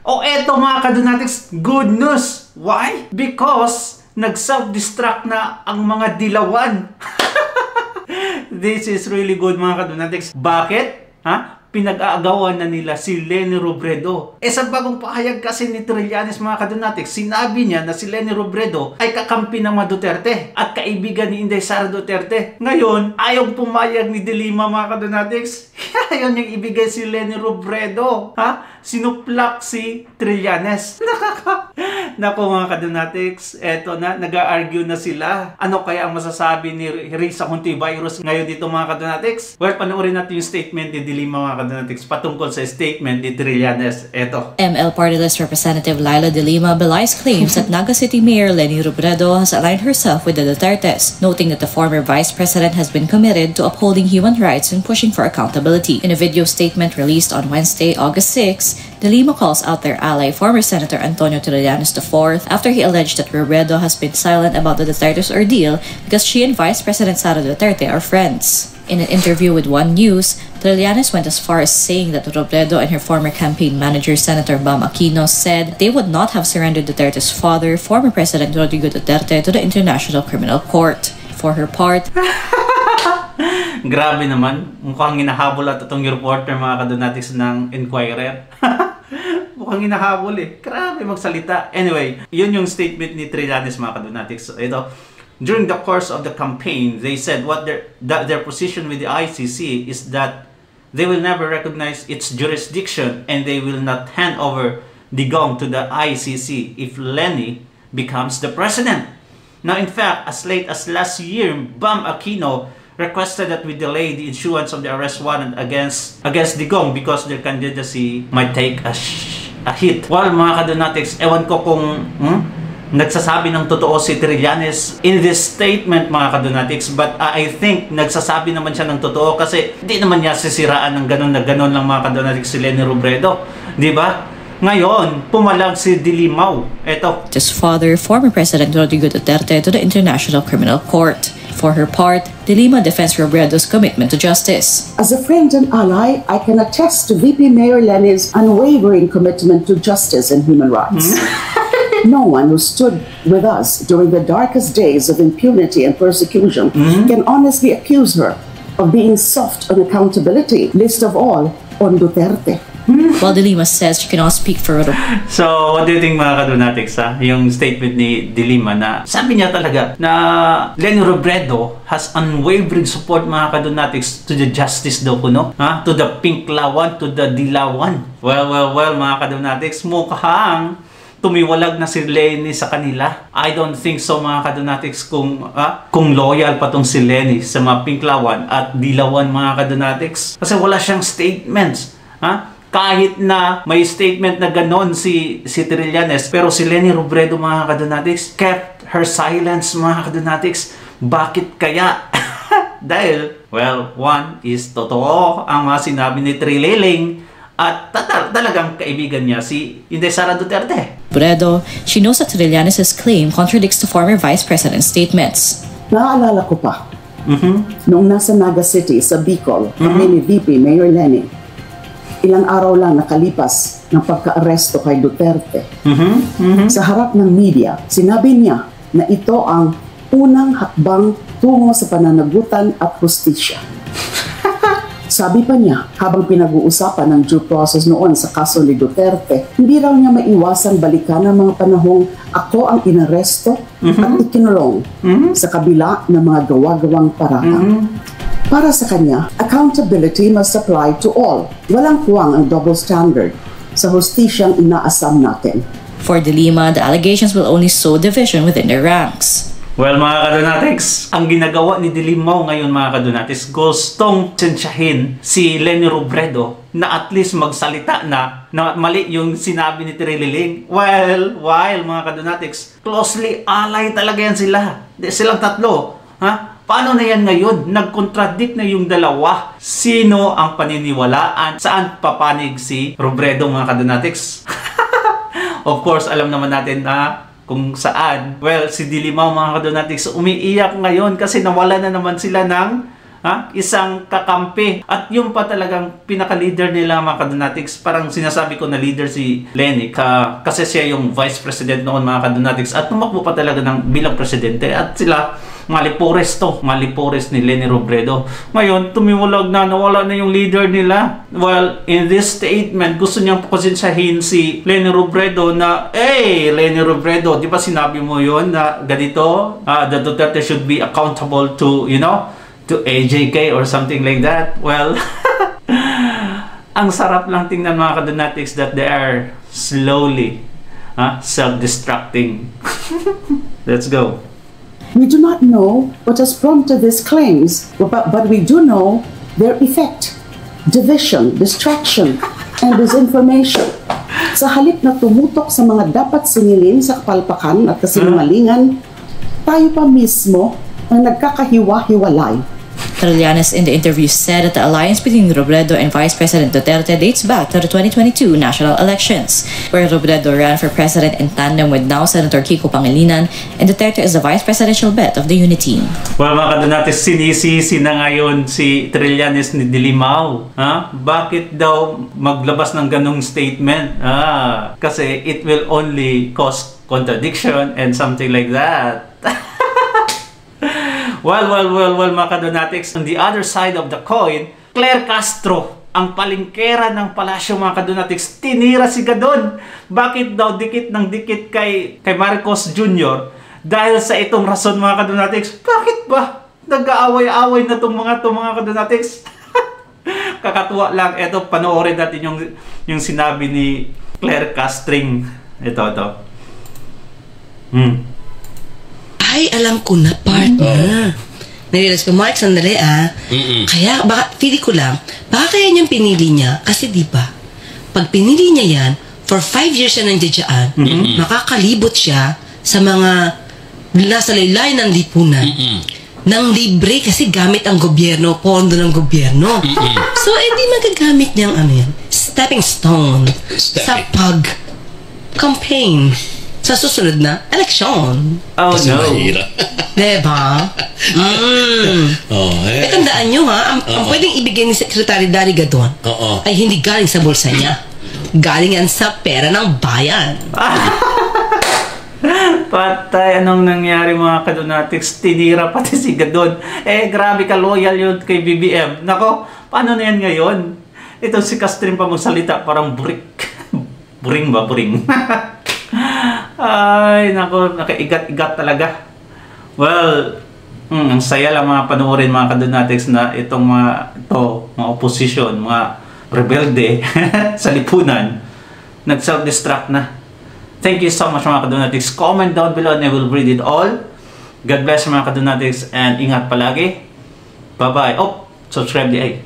O eto mga kadonatics, good news! Why? Because nag-self-destruct na ang mga dilawan. This is really good mga kadonatics. Bakit? Pinag-aagawan na nila si Leni Robredo. Sa bagong pahayag kasi ni Trillanes mga kadonatics, sinabi niya na si Leni Robredo ay kakampi ng mga Duterte at kaibigan ni Inday Sara Duterte. Ngayon, ayaw pumayag ni De Lima mga kadonatics. Ayaw niyang ibigay si Leni Robredo. Sinuplak si Trillanes. Nako mga kadonatics, eto na, nag-argue na sila. Ano kaya ang masasabi ni Risa Hontiveros ngayon dito mga kadonatics? Well, panoorin natin yung statement ni De Lima mga kadonatics patungkol sa statement ni Trillanes. Eto. ML Party List Representative Laila De Lima belies claims that Naga City Mayor Leni Robredo has aligned herself with the Dutertes, noting that the former Vice President has been committed to upholding human rights and pushing for accountability. In a video statement released on Wednesday, August 6, De Lima calls out their ally, former Senator Antonio Trillanes IV, after he alleged that Robredo has been silent about the Duterte's ordeal because she and Vice President Sara Duterte are friends. In an interview with One News, Trillanes went as far as saying that Robredo and her former campaign manager, Senator Bam Aquino, said they would not have surrendered Duterte's father, former President Rodrigo Duterte, to the International Criminal Court. For her part, grabe naman, mukhang hinahabol at itong reporter mga kadonatics ng Inquirer. Mukhang hinahabol Grabe magsalita. Anyway, yun yung statement ni Trillanes mga kadonatics. Ito, during the course of the campaign, they said their position with the ICC is that they will never recognize its jurisdiction and they will not hand over Digong to the ICC if Leni becomes the president. Now, in fact, as late as last year, Bam Aquino requested that we delay the issuance of the arrest warrant against Digong because their candidacy might take a hit. Well, mga kadonatics, ewan ko kung nagsasabi ng totoo si Trillanes in this statement mga kadonatics, but I think nagsasabi naman siya ng totoo kasi hindi naman niya sisiraan ng ganon na ganon lang mga kadonatics si Leni Robredo, di ba? Ngayon, pumalag si De Lima. Eto. His father, former President Rodrigo Duterte, to the International Criminal Court. For her part, De Lima defends Robredo's commitment to justice. As a friend and ally, I can attest to VP Mayor Leni's unwavering commitment to justice and human rights. No one who stood with us during the darkest days of impunity and persecution can honestly accuse her of being soft on accountability, least of all on Duterte. While De Lima says she cannot speak for Robredo. So, what do you think mga kadonatics yung statement ni De Lima na sabi niya talaga na Leni Robredo has unwavering support mga kadonatics to the justice daw kuno, to the pink lawan, to the dilawan. Well mga kadonatics, mukhang tumiwalag na si Leni sa kanila. I don't think so mga kadonatics kung loyal pa tong si Leni sa mga pinklawan at dilawan mga kadonatics. Kasi wala siyang statements. Kahit na may statement na ganon si Trillanes, pero si Leni Robredo mga kadonatics kept her silence mga kadonatics. Bakit kaya? Dahil, well, one is totoo ang mga sinabi ni Trililing at talagang kaibigan niya si Inday Sara Duterte. Robredo, she knows that Trillanes' claim contradicts the former vice president's statements. Naaalala ko pa, noong nasa Naga City sa Bicol, kami ni VP Mayor Leni, ilang araw lang nakalipas ng pagka-aresto kay Duterte. Sa harap ng media, sinabi niya na ito ang unang hakbang tungo sa pananagutan at hustisya. Sabi pa niya, habang pinag-uusapan ng due process noon sa kaso ni Duterte, hindi raw niya maiwasang balikan ang mga panahong ako ang inaresto at ikinulong sa kabila ng mga gawa-gawang paratang. Para sa kanya, accountability must apply to all. Walang puwang ang double standard sa hustisyang inaasam natin. For De Lima, the allegations will only sow division within their ranks. Well mga kadonatics, ang ginagawa ni De Lima ngayon mga kadonatics, gustong tsensyahin si Leni Robredo na at least magsalita na mali yung sinabi ni Trililing. Well, while mga kadonatics, closely ally talaga yan sila. Silang tatlo. Paano na yan ngayon? Nag-contradict na yung dalawa. Sino ang paniniwalaan? Saan papanig si Robredo mga kadonatics? Of course, alam naman natin na kung saan. Well, si De Lima mga kadonatics umiiyak ngayon kasi nawala na naman sila ng Isang kakampi. At yung pa talagang pinaka-leader nila mga kadonatics, parang sinasabi ko na leader si Leni kasi siya yung vice president noon mga kadonatics at tumakbo pa talaga bilang presidente at sila malipores ni Leni Robredo. Ngayon, tumiwalag na, nawala na yung leader nila. Well, in this statement, gusto niyang pakonsensyahin si Leni Robredo na, hey, Leni Robredo, di ba sinabi mo yon na ganito, the Duterte should be accountable to, to AJK or something like that. Well, ang sarap lang tingnan mga kadonatics that they are slowly self-destructing. Let's go. We do not know what has prompted these claims, but we do know their effect: division, distraction, and disinformation. Sa halip na tumutok sa mga dapat singilin sa kapalpakan at kasinungalingan, tayo pa mismo ang nagkakahiwa-hiwalay. Trillanes in the interview said that the alliance between Robredo and Vice President Duterte dates back to the 2022 national elections, where Robredo ran for president in tandem with now Senator Kiko Pangilinan, and Duterte is the vice presidential bet of the unity. Well, mga kadonatics, sinisisi na ngayon si Trillanes ni Dilimao. Bakit daw maglabas ng ganong statement? Kasi it will only cause contradiction and something like that. Well, mga kadonatics, on the other side of the coin, Claire Castro, ang palingkera ng palasyo mga kadonatics, tinira si Gadon. Bakit daw dikit ng dikit kay Marcos Jr.? Dahil sa itong rason mga kadonatics, bakit ba nag-aaway-aaway na itong mga kadonatics? Kakatuwa lang. Ito, panoorin natin yung sinabi ni Claire Castring. Ito. Ay, alam ko na, partner. Narealize ko, Mark, sandali Kaya, feeling ko lang, baka kaya niyang pinili niya, kasi di ba, pag pinili niya yan, for 5 years siya nandiyan dyan, makakalibot siya sa mga nasa laylayan ng lipunan, ng libre, kasi gamit ang gobyerno, pondo ng gobyerno. So, di magagamit niyang stepping stone sa pag-campaign sa susunod na eleksyon. Oh, kasi no. Mahirap. Diba? Tandaan nyo ang pwedeng ibigay ni Secretary Dari Gadon ay hindi galing sa bulsa niya. Galing yan sa pera ng bayan. Patay, anong nangyari mga kadonatics? Tinira pati si Gadon. Grabe ka, loyal yun kay BBM. Nako, paano na yan ngayon? Ito si Castrin pa magsalita, parang burik. Buring ba? Buring. Ay, nako, nakaigat-igat talaga. Well, ang saya lang mga panoorin mga kadonatics na itong mga opposition, mga rebelde sa lipunan, nag-self-destruct na. Thank you so much mga kadonatics. Comment down below and I will read it all. God bless mga kadonatics and ingat palagi. Bye-bye. Subscribe di ay.